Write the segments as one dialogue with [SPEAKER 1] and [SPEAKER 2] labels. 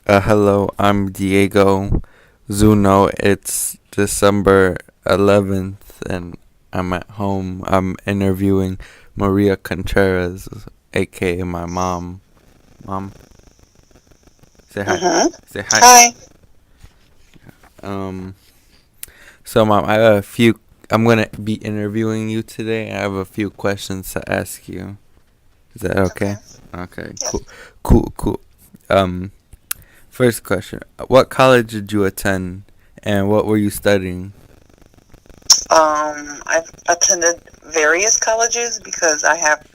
[SPEAKER 1] Hello, I'm Diego Zuno. It's December 11th, and I'm at home. I'm interviewing Maria Contreras, aka my mom. Mom, say hi.
[SPEAKER 2] Mm-hmm.
[SPEAKER 1] Say hi.
[SPEAKER 2] Hi.
[SPEAKER 1] Um, so, Mom, I have a few. I'm gonna be interviewing you today. I have a few questions to ask you. Is that
[SPEAKER 2] Okay.
[SPEAKER 1] okay? Okay, cool,
[SPEAKER 2] Yes.
[SPEAKER 1] cool. Um, First question: what college did you attend, and what were you studying?
[SPEAKER 2] I've attended various colleges because I have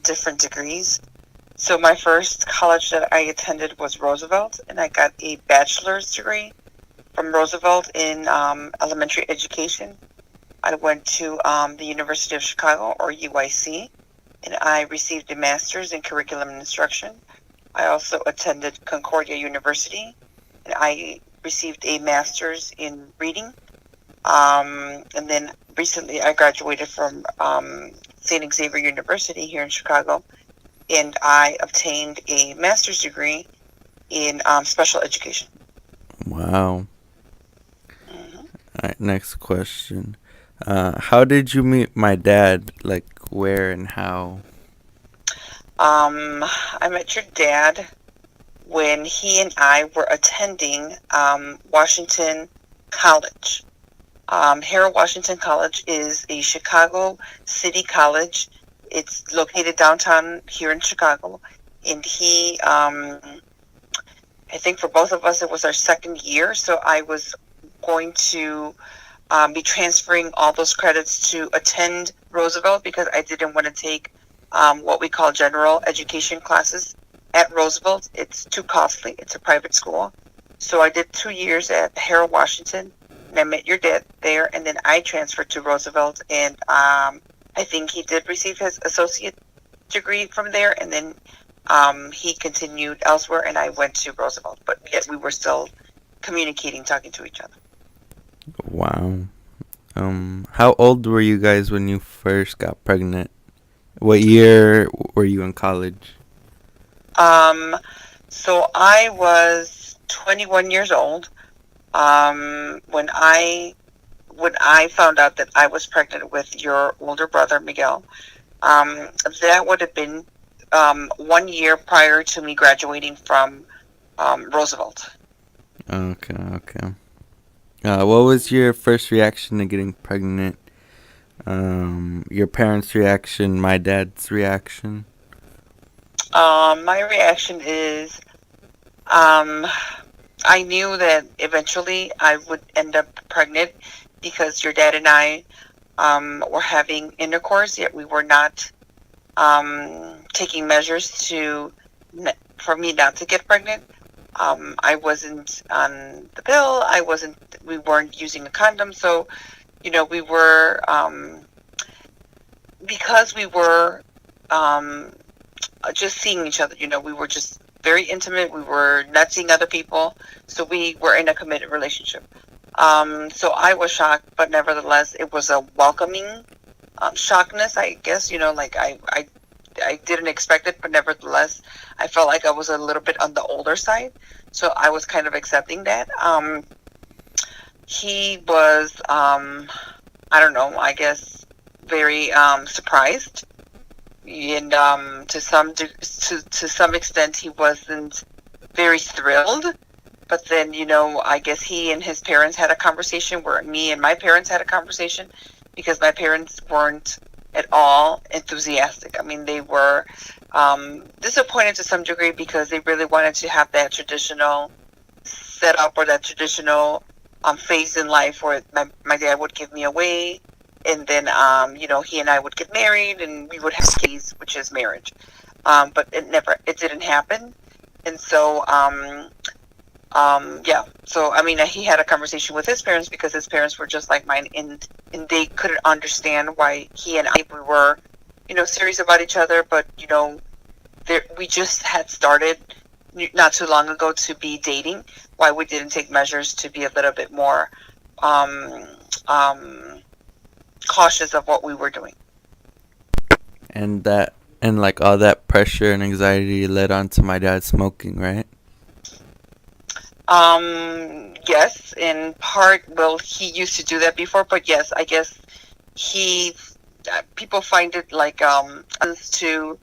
[SPEAKER 2] different degrees. So my first college that I attended was Roosevelt, and I got a bachelor's degree from Roosevelt in elementary education. I went to the University of Chicago, or UIC, and I received a master's in curriculum and instruction. I also attended Concordia University, and I received a master's in reading. And then recently I graduated from St. Xavier University here in Chicago, and I obtained a master's degree in special education.
[SPEAKER 1] Wow.
[SPEAKER 2] hmm
[SPEAKER 1] All right, next question. How did you meet my dad? Like, where and how?
[SPEAKER 2] I met your dad when he and I were attending Washington College. Harold Washington College is a Chicago city college. It's located downtown here in Chicago. And I think for both of us, it was our second year. So I was going to be transferring all those credits to attend Roosevelt because I didn't want to take what we call general education classes at Roosevelt. It's too costly. It's a private school. So I did 2 years at Harold Washington, and I met your dad there, and then I transferred to Roosevelt, and I think he did receive his associate degree from there, and then he continued elsewhere, and I went to Roosevelt. But yet we were still communicating, talking to each other.
[SPEAKER 1] Wow. How old were you guys when you first got pregnant? What year were you in college?
[SPEAKER 2] Um, so I was 21 years old when I found out that I was pregnant with your older brother Miguel. That would have been 1 year prior to me graduating from Roosevelt.
[SPEAKER 1] Okay. What was your first reaction to getting pregnant? Your parents' reaction, my dad's reaction.
[SPEAKER 2] My reaction is um, I knew that eventually I would end up pregnant because your dad and I were having intercourse, yet we were not taking measures for me not to get pregnant. I wasn't on the pill. We weren't using a condom. So, we were, because we were um, just seeing each other, we were just very intimate. We were not seeing other people. So we were in a committed relationship. So I was shocked, but nevertheless, it was a welcoming shockness, I guess. Like I didn't expect it, but nevertheless, I felt like I was a little bit on the older side. So I was kind of accepting that. He was, I don't know, I guess, very surprised, and to some extent, he wasn't very thrilled. But then, I guess he and his parents had a conversation where me and my parents had a conversation because my parents weren't at all enthusiastic. I mean, they were disappointed to some degree because they really wanted to have that traditional setup or that traditional phase in life where my dad would give me away, and then he and I would get married and we would have kids, which is marriage. But it didn't happen, and so yeah. So I mean, he had a conversation with his parents because his parents were just like mine, and they couldn't understand why he and I we were, serious about each other, but we just had started not too long ago to be dating. Why we didn't take measures to be a little bit more um, um, cautious of what we were doing.
[SPEAKER 1] And like all that pressure and anxiety led on to my dad smoking, right?
[SPEAKER 2] Yes, in part. Well, he used to do that before, but yes, I guess he. People find it like to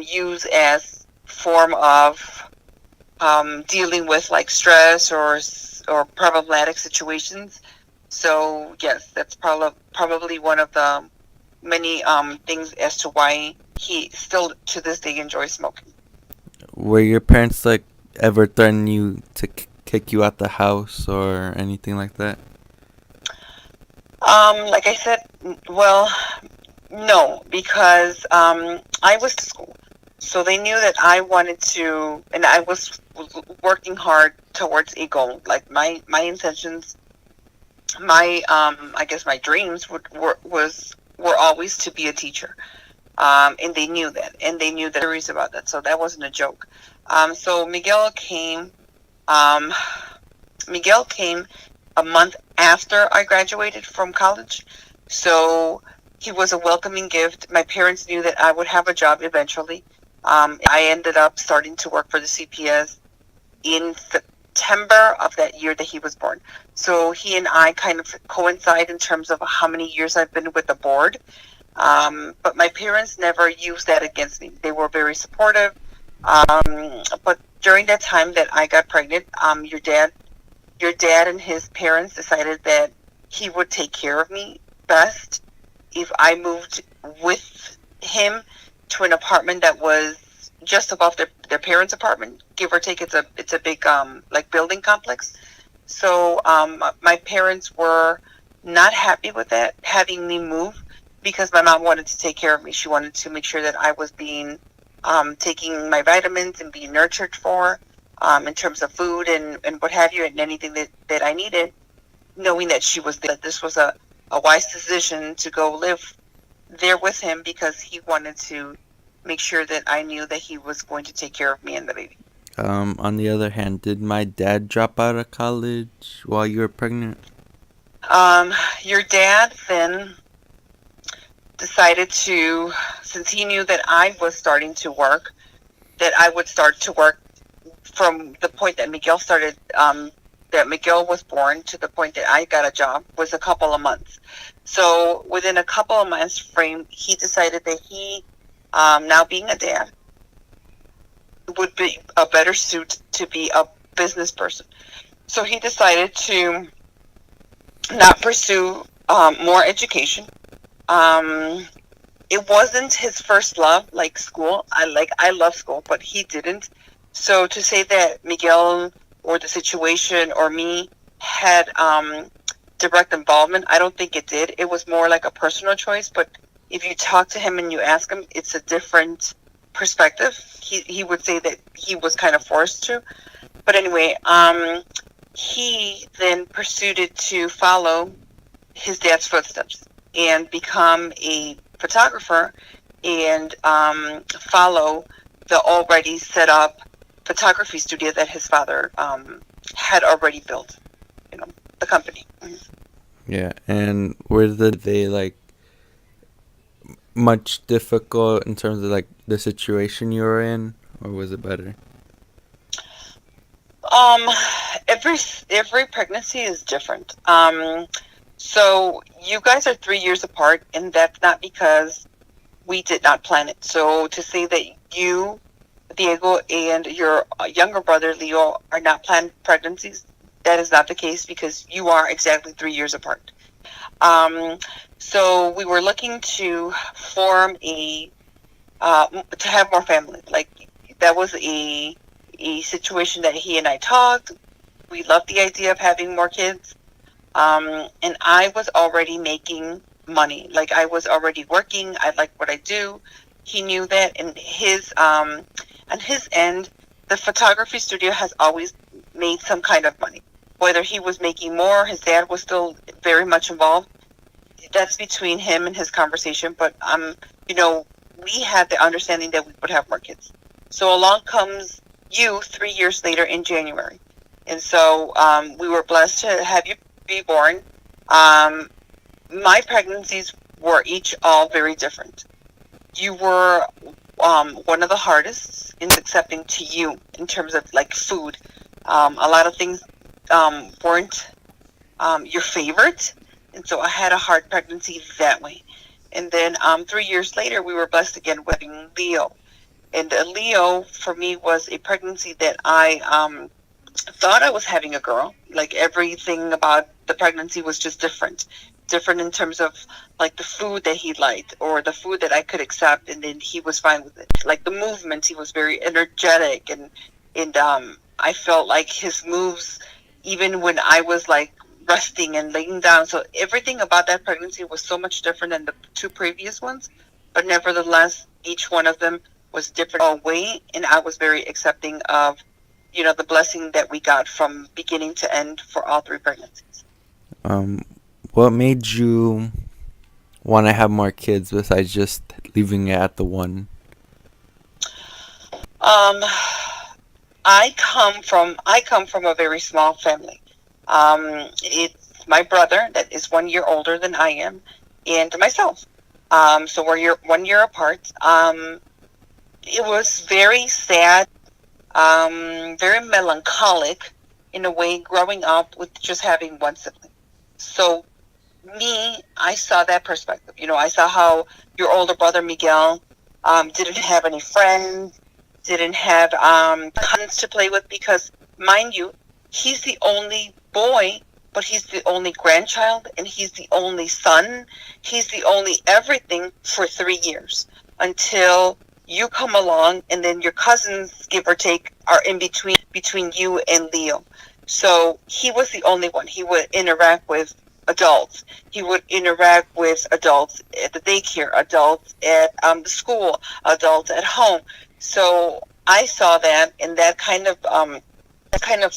[SPEAKER 2] use as form of dealing with like stress or problematic situations. So yes, that's probably one of the many things as to why he still to this day enjoys smoking.
[SPEAKER 1] Were your parents like ever threaten you to kick you out the house or anything like that?
[SPEAKER 2] Like I said, well, no, because I was to school, so they knew that I wanted to, and I was working hard towards a goal. Like my intentions, my I guess my dreams were always to be a teacher. And they knew that, and they knew the theories about that. So that wasn't a joke. So Um, Miguel came a month after I graduated from college. So he was a welcoming gift. My parents knew that I would have a job eventually. I ended up starting to work for the CPS in September of that year that he was born. So he and I kind of coincide in terms of how many years I've been with the board. But my parents never used that against me. They were very supportive. But during that time that I got pregnant, your dad and his parents decided that he would take care of me best if I moved with him to an apartment that was just above their parents' apartment, give or take. It's a big like building complex. So my parents were not happy with that, having me move, because my mom wanted to take care of me. She wanted to make sure that I was being taking my vitamins and being nurtured for in terms of food and what have you, and anything that I needed, knowing that she was there. That this was a wise decision to go live there with him, because he wanted to make sure that I knew that he was going to take care of me and the baby.
[SPEAKER 1] On the other hand, did my dad drop out of college while you were pregnant?
[SPEAKER 2] Your dad then decided to, since he knew that I was starting to work, that I would start to work from the point that Miguel started, that Miguel was born to the point that I got a job was a couple of months. So within a couple of months frame, he decided that he, now being a dad, would be a better suit to be a business person. So he decided to not pursue more education. It wasn't his first love, like school. I love school, but he didn't. So to say that Miguel or the situation or me had direct involvement, I don't think it did. It was more like a personal choice. But if you talk to him and you ask him, it's a different perspective. He would say that he was kind of forced to. But anyway, he then proceeded to follow his dad's footsteps and become a photographer and follow the already set up photography studio that his father had already built, the company.
[SPEAKER 1] Yeah, and were they like much difficult in terms of like the situation you were in, or was it better?
[SPEAKER 2] Um, every pregnancy is different. So you guys are 3 years apart, and that's not because we did not plan it. So to say that you, Diego, and your younger brother Leo are not planned pregnancies, that is not the case, because you are exactly 3 years apart. So we were looking to form to have more family. Like, that was a situation that he and I talked. We loved the idea of having more kids. And I was already making money. Like, I was already working. I like what I do. He knew that. And on his end, the photography studio has always made some kind of money. Whether he was making more, his dad was still very much involved. That's between him and his conversation. But, we had the understanding that we would have more kids. So along comes you 3 years later in January. And so we were blessed to have you be born. My pregnancies were each all very different. You were one of the hardest in accepting to you in terms of like food. A lot of things weren't your favorite, and so I had a hard pregnancy that way. And then 3 years later, we were blessed again with Leo. And Leo, for me, was a pregnancy that I thought I was having a girl. Like everything about the pregnancy was just different. Different in terms of like the food that he liked or the food that I could accept, and then he was fine with it. Like the movements, he was very energetic, and I felt like his moves, even when I was like resting and laying down. So everything about that pregnancy was so much different than the two previous ones, but nevertheless, each one of them was different all way, and I was very accepting of the blessing that we got from beginning to end for all three pregnancies.
[SPEAKER 1] Um, what made you want to have more kids besides just leaving it at the one?
[SPEAKER 2] Um, I come from a very small family. It's my brother that is 1 year older than I am, and myself. So we're 1 year apart. It was very sad, very melancholic in a way, growing up with just having one sibling. So me, I saw that perspective. I saw how your older brother Miguel didn't have any friends, didn't have cousins to play with because, mind you, he's the only boy, but he's the only grandchild, and he's the only son. He's the only everything for 3 years until you come along, and then your cousins, give or take, are in between you and Leo. So he was the only one. He would interact with adults. He would interact with adults at the daycare, adults at the school, adults at home. So I saw that, and that kind of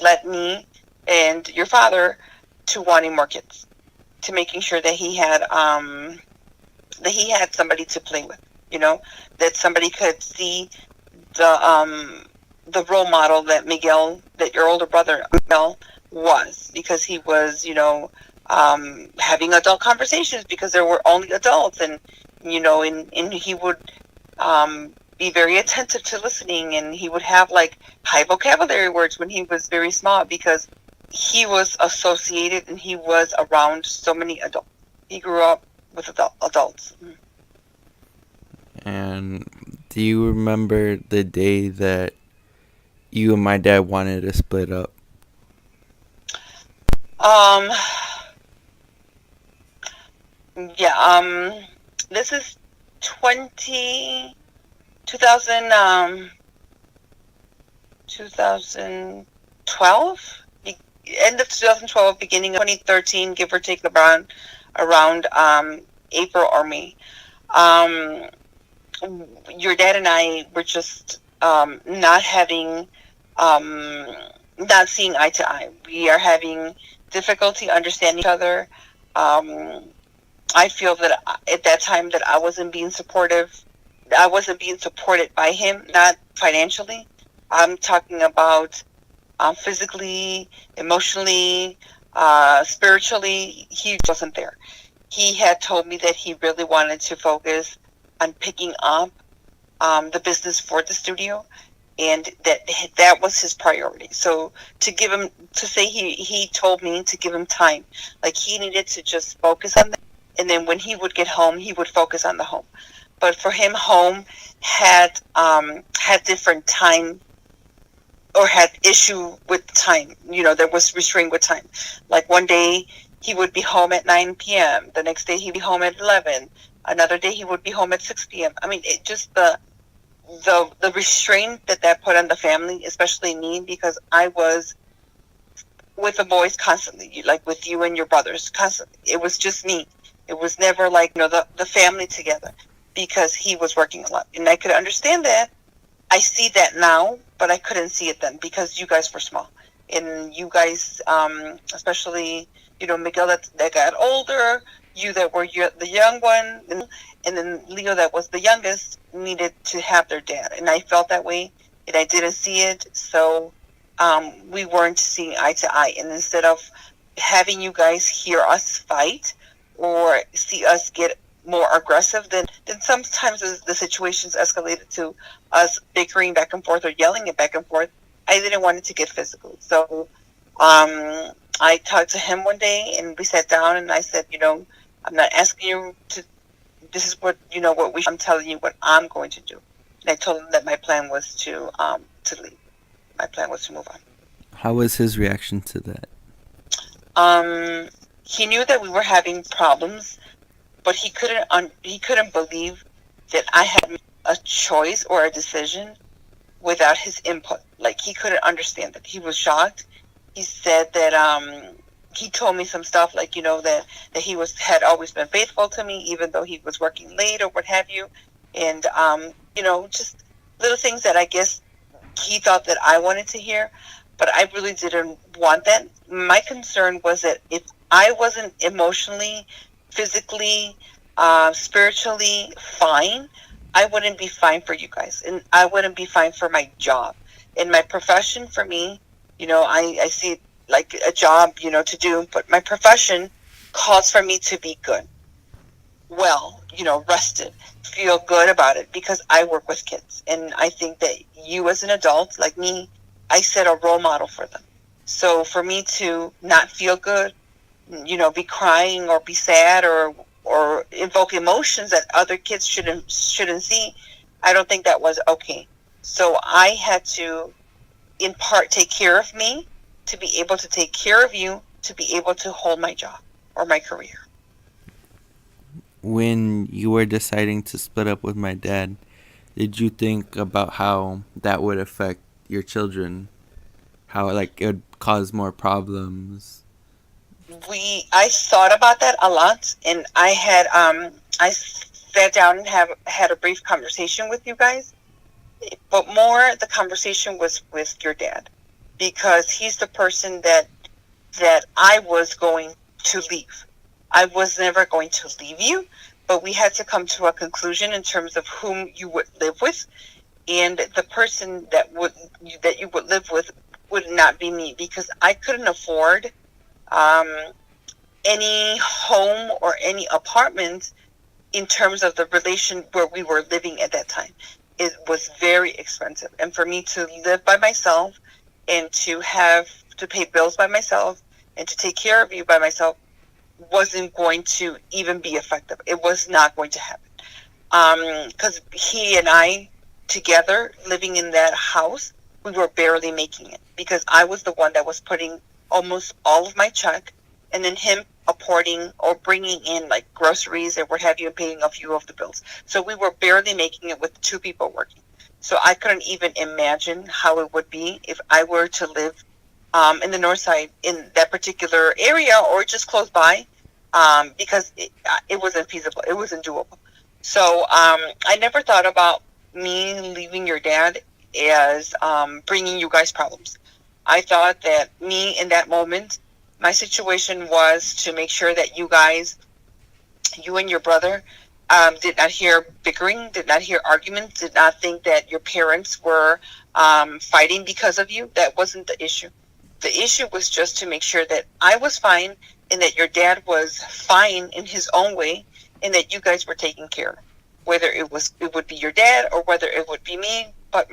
[SPEAKER 2] led me and your father to wanting more kids, to making sure that he had somebody to play with. That somebody could see the role model that your older brother Miguel was, because he was, having adult conversations because there were only adults, and he would be very attentive to listening, and he would have like high vocabulary words when he was very small because he was associated and he was around so many adults. He grew up with adults.
[SPEAKER 1] And do you remember the day that you and my dad wanted to split up?
[SPEAKER 2] Um, yeah, this is 2000, 2012, end of 2012, beginning of 2013, give or take around April or May. Um, your dad and I were just not having, not seeing eye to eye. We are having difficulty understanding each other. Um, I feel that at that time that I wasn't being supportive. I wasn't being supported by him, not financially. I'm talking about physically, emotionally, spiritually. He wasn't there. He had told me that he really wanted to focus on picking up the business for the studio, and that was his priority. So he told me to give him time, like he needed to just focus on that, and then when he would get home, he would focus on the home. But for him, home had different time, or had issue with time. There was restraint with time. Like one day he would be home at 9 p.m. The next day he'd be home at 11. Another day he would be home at 6 p.m. I mean, it just the restraint that put on the family, especially me, because I was with the boys constantly, like with you and your brothers constantly. It was just me. It was never like the family together, because he was working a lot, and I could understand that. I see that now, but I couldn't see it then because you guys were small, and you guys, especially Miguel that got older, you that were the young one, and then Leo that was the youngest needed to have their dad, and I felt that way, and I didn't see it, so we weren't seeing eye to eye, and instead of having you guys hear us fight or see us get more aggressive, then sometimes the situations escalated to us bickering back and forth or yelling it back and forth. I didn't want it to get physical. So I talked to him one day, and we sat down, and I said, I'm not asking you to. This is what what we. I'm telling you what I'm going to do. And I told him that my plan was to leave. My plan was to move on.
[SPEAKER 1] How was his reaction to that?
[SPEAKER 2] He knew that we were having problems, but he couldn't believe that I had made a choice or a decision without his input. Like, he couldn't understand it. He was shocked. He said that he told me some stuff like, that he had always been faithful to me, even though he was working late or what have you. And just little things that I guess he thought that I wanted to hear, but I really didn't want that. My concern was that if I wasn't emotionally, physically, spiritually fine, I wouldn't be fine for you guys, and I wouldn't be fine for my job. In my profession, for me, I see it like a job, to do, but my profession calls for me to be good, well, rested, feel good about it, because I work with kids, and I think that you as an adult, like me, I set a role model for them. So for me to not feel good, be crying or be sad or invoke emotions that other kids shouldn't see, I don't think that was okay. So I had to, in part, take care of me to be able to take care of you, to be able to hold my job or my career.
[SPEAKER 1] When you were deciding to split up with my dad, did you think about how that would affect your children? How, like, it would cause more problems?
[SPEAKER 2] I thought about that a lot, and I sat down and had a brief conversation with you guys, but more the conversation was with your dad, because he's the person that I was going to leave. I was never going to leave you, but we had to come to a conclusion in terms of whom you would live with, and the person that you would live with would not be me, because I couldn't afford any home or any apartment in terms of the relation where we were living at that time. It was very expensive, and for me to live by myself and to have to pay bills by myself and to take care of you by myself wasn't going to even be effective. It was not going to happen, because he and I together living in that house, we were barely making it, because I was the one that was putting almost all of my check, and then him apporting or bringing in like groceries or what have you, and paying a few of the bills. So we were barely making it with two people working. So I couldn't even imagine how it would be if I were to live in the north side in that particular area or just close by, because it wasn't feasible. It wasn't doable. So I never thought about me leaving your dad as bringing you guys problems. I thought that me in that moment, my situation was to make sure that you and your brother, did not hear bickering, did not hear arguments, did not think that your parents were fighting because of you. That wasn't the issue. The issue was just to make sure that I was fine and that your dad was fine in his own way, and that you guys were taken care of. Whether it would be your dad or whether it would be me. But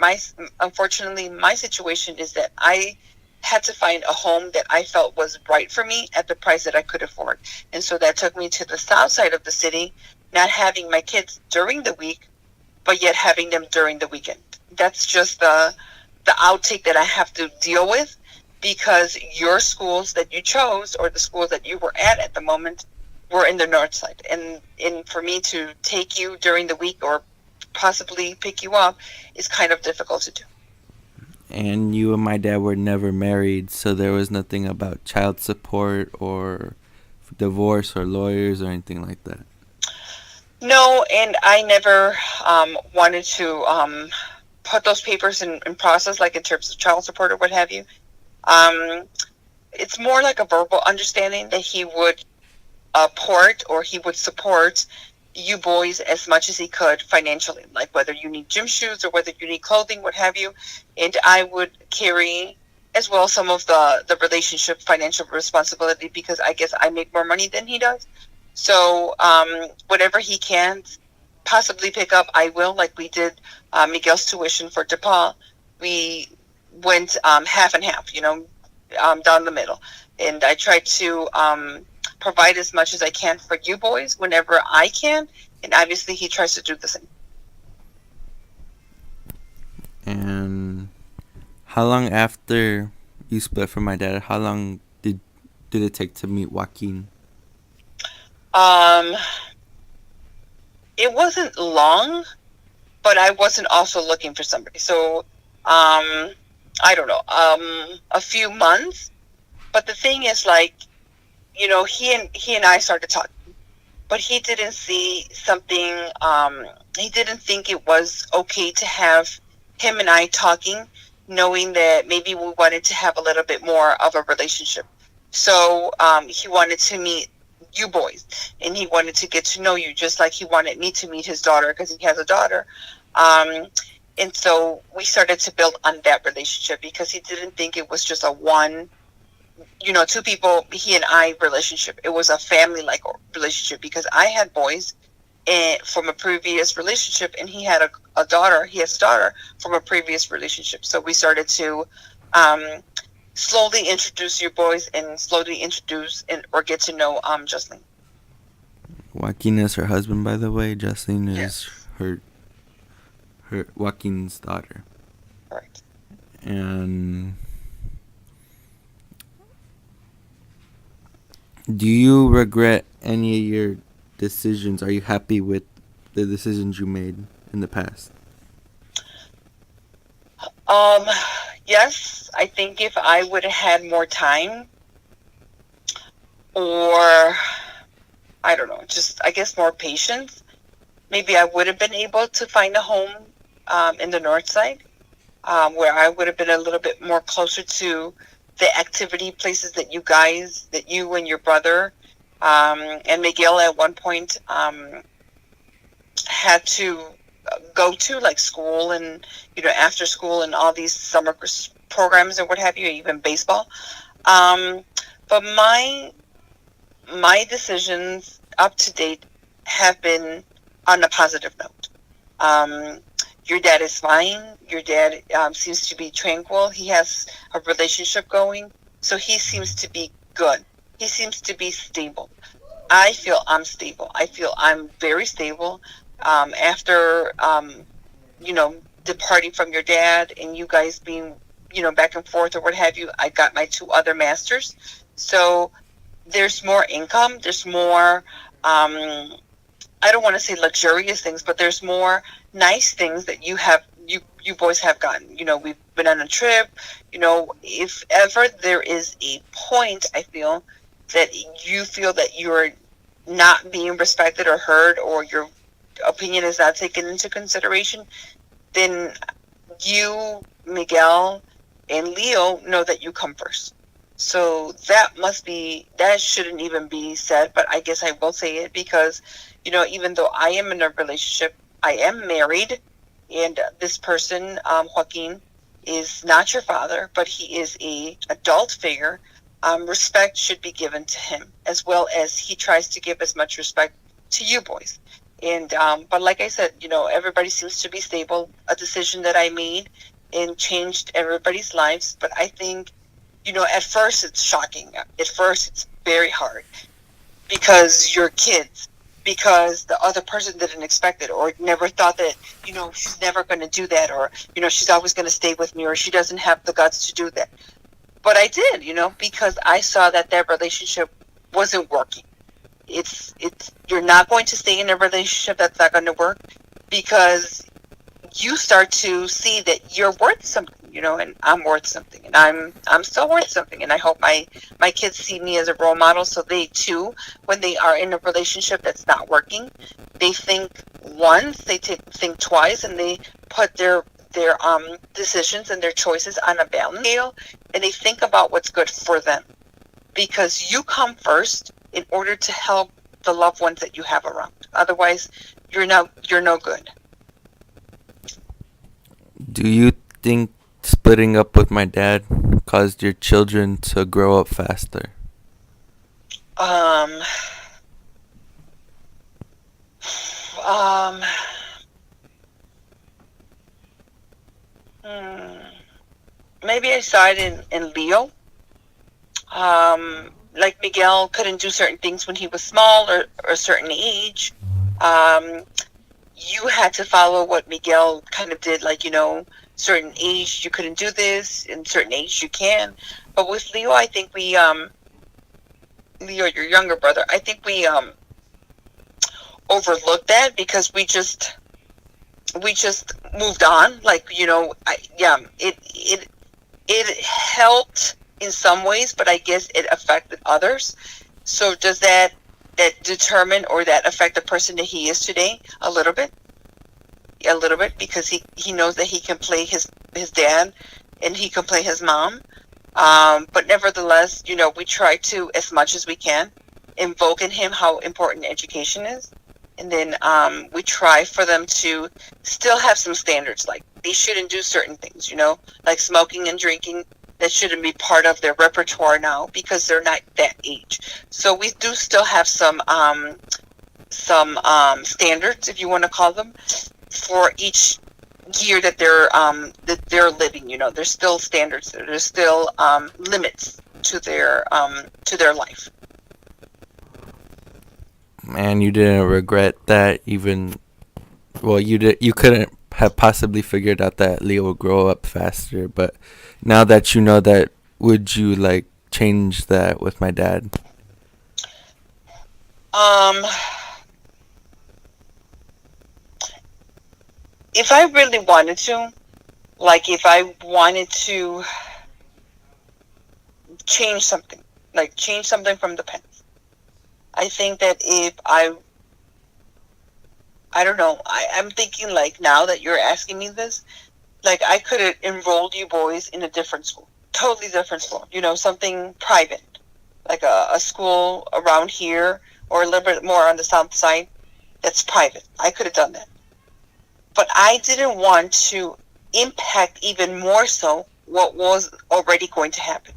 [SPEAKER 2] unfortunately, my situation is that I had to find a home that I felt was right for me at the price that I could afford. And so that took me to the south side of the city, not having my kids during the week, but yet having them during the weekend. That's just the outtake that I have to deal with, because your schools that you chose, or the schools that you were at the moment, were in the north side. And for me to take you during the week or possibly pick you up is kind of difficult to do.
[SPEAKER 1] And you and my dad were never married, so there was nothing about child support or divorce or lawyers or anything like that.
[SPEAKER 2] No, and I never wanted to put those papers in process, like in terms of child support or what have you. It's more like a verbal understanding that he would he would support you boys as much as he could financially, like whether you need gym shoes or whether you need clothing, what have you. And I would carry as well some of the relationship financial responsibility, because I guess I make more money than he does. So whatever he can possibly pick up, I will, like we did Miguel's tuition for DePaul. We went half and half, down the middle. And I try to provide as much as I can for you boys whenever I can. And obviously, he tries to do the same.
[SPEAKER 1] And how long after you split from my dad? How long did it take to meet Joaquin?
[SPEAKER 2] Um, it wasn't long, but I wasn't also looking for somebody. So, I don't know, a few months. But the thing is, like, he and I started talking, but he didn't see something. He didn't think it was okay to have him and I talking, knowing that maybe we wanted to have a little bit more of a relationship. So he wanted to meet you boys, and he wanted to get to know you, just like he wanted me to meet his daughter because he has a daughter. Um, and so we started to build on that relationship because he didn't think it was just a one, two people, he and I relationship. It was a family like relationship because I had boys from a previous relationship, and he had a daughter. He has a daughter from a previous relationship. So we started to um, slowly introduce you boys and slowly introduce or get to know Jocelyn.
[SPEAKER 1] Joaquin is her husband, by the way. Jocelyn is
[SPEAKER 2] Yes,
[SPEAKER 1] her Joaquin's daughter.
[SPEAKER 2] correct.
[SPEAKER 1] And do you regret any of your decisions? Are you happy with the decisions you made in the past?
[SPEAKER 2] Um, yes, I think if I would have had more time, or I don't know, just I guess more patience, maybe I would have been able to find a home in the north side, where I would have been a little bit more closer to the activity places that you and your brother and Miguel at one point had to go to, like school and after school and all these summer programs and what have you, even baseball. Um, but my decisions up to date have been on a positive note. Um, your dad is fine. Your dad seems to be tranquil. He has a relationship going, so he seems to be good. He seems to be stable. I feel I'm stable. I feel I'm very stable. After departing from your dad and you guys being back and forth or what have you, I got my two other masters. So there's more income. There's more. I don't want to say luxurious things, but there's more nice things that you boys have gotten. We've been on a trip. If ever there is a point, I feel that you feel that you're not being respected or heard, or your opinion is not taken into consideration, then you, Miguel, and Leo know that you come first. So that shouldn't even be said, but I guess I will say it because, even though I am in a relationship, I am married, and this person, Joaquin, is not your father, but he is a adult figure. Respect should be given to him, as well as he tries to give as much respect to you boys. And but like I said, everybody seems to be stable. A decision that I made and changed everybody's lives. But I think, at first it's shocking. At first it's very hard because you're kids, because the other person didn't expect it or never thought that, she's never going to do that, or, she's always going to stay with me, or she doesn't have the guts to do that. But I did, because I saw that relationship wasn't working. It's you're not going to stay in a relationship that's not going to work because you start to see that you're worth something, and I'm worth something, and I'm still worth something, and I hope my kids see me as a role model, so they too, when they are in a relationship that's not working, they think once, they think twice, and they put their decisions and their choices on a balance scale, and they think about what's good for them, because you come first in order to help the loved ones that you have around. Otherwise, you're no good.
[SPEAKER 1] Do you think splitting up with my dad caused your children to grow up faster?
[SPEAKER 2] Um, um, hmm, maybe I saw it in Leo. Like Miguel couldn't do certain things when he was small or a certain age. Um, you had to follow what Miguel kind of did, like, certain age you couldn't do this, in certain age you can. But with Leo, I think Leo, your younger brother, I think we overlooked that because we just moved on. Like, yeah, it helped in some ways, but I guess it affected others. So does that determine or that affect the person that he is today? A little bit, because he knows that he can play his dad and he can play his mom. But nevertheless, we try to, as much as we can, invoke in him how important education is. And then we try for them to still have some standards, like they shouldn't do certain things, like smoking and drinking. That shouldn't be part of their repertoire now because they're not that age. So we do still have some standards, if you want to call them, for each year that they're living. There's still standards. There's still limits to their life.
[SPEAKER 1] And you didn't regret that even. Well, you couldn't have possibly figured out that Leo would grow up faster, but now that you know that, would you like change that with my dad?
[SPEAKER 2] Um, if I really wanted to, like if I wanted to change something, like change something from the past, I think that if I don't know, I'm thinking like now that you're asking me this, like I could have enrolled you boys in a different school, totally different school, something private, like a school around here or a little bit more on the south side that's private. I could have done that. But I didn't want to impact even more so what was already going to happen.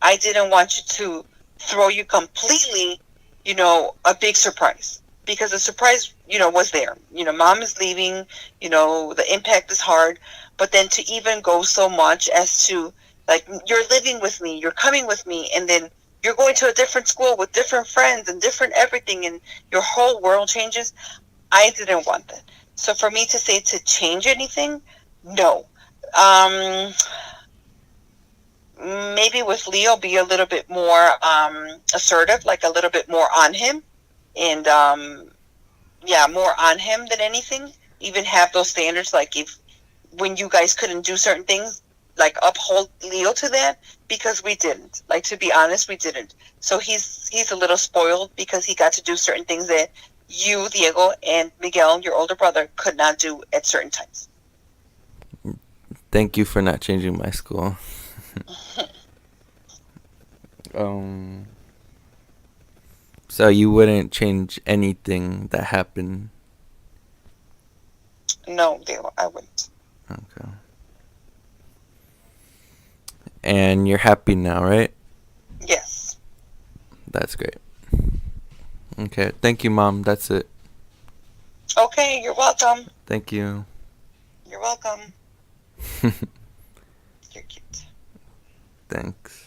[SPEAKER 2] I didn't want you to throw you completely, a big surprise. Because the surprise, was there. Mom is leaving, the impact is hard. But then to even go so much as to, like, you're living with me, you're coming with me, and then you're going to a different school with different friends and different everything, and your whole world changes. I didn't want that. So for me to say to change anything, no. Um, Maybe with Leo, be a little bit more assertive, like a little bit more on him, and yeah, more on him than anything. Even have those standards, like if when you guys couldn't do certain things, like uphold Leo to that because we didn't. Like, to be honest, we didn't. So he's a little spoiled because he got to do certain things that you, Diego, and Miguel, your older brother, could not do at certain times.
[SPEAKER 1] Thank you for not changing my school. um. So you wouldn't change anything that happened.
[SPEAKER 2] No, Diego, I wouldn't.
[SPEAKER 1] Okay. And you're happy now, right?
[SPEAKER 2] Yes.
[SPEAKER 1] That's great. Okay. Thank you, Mom. That's it.
[SPEAKER 2] Okay, you're welcome.
[SPEAKER 1] Thank you.
[SPEAKER 2] You're welcome. You're cute.
[SPEAKER 1] Thanks.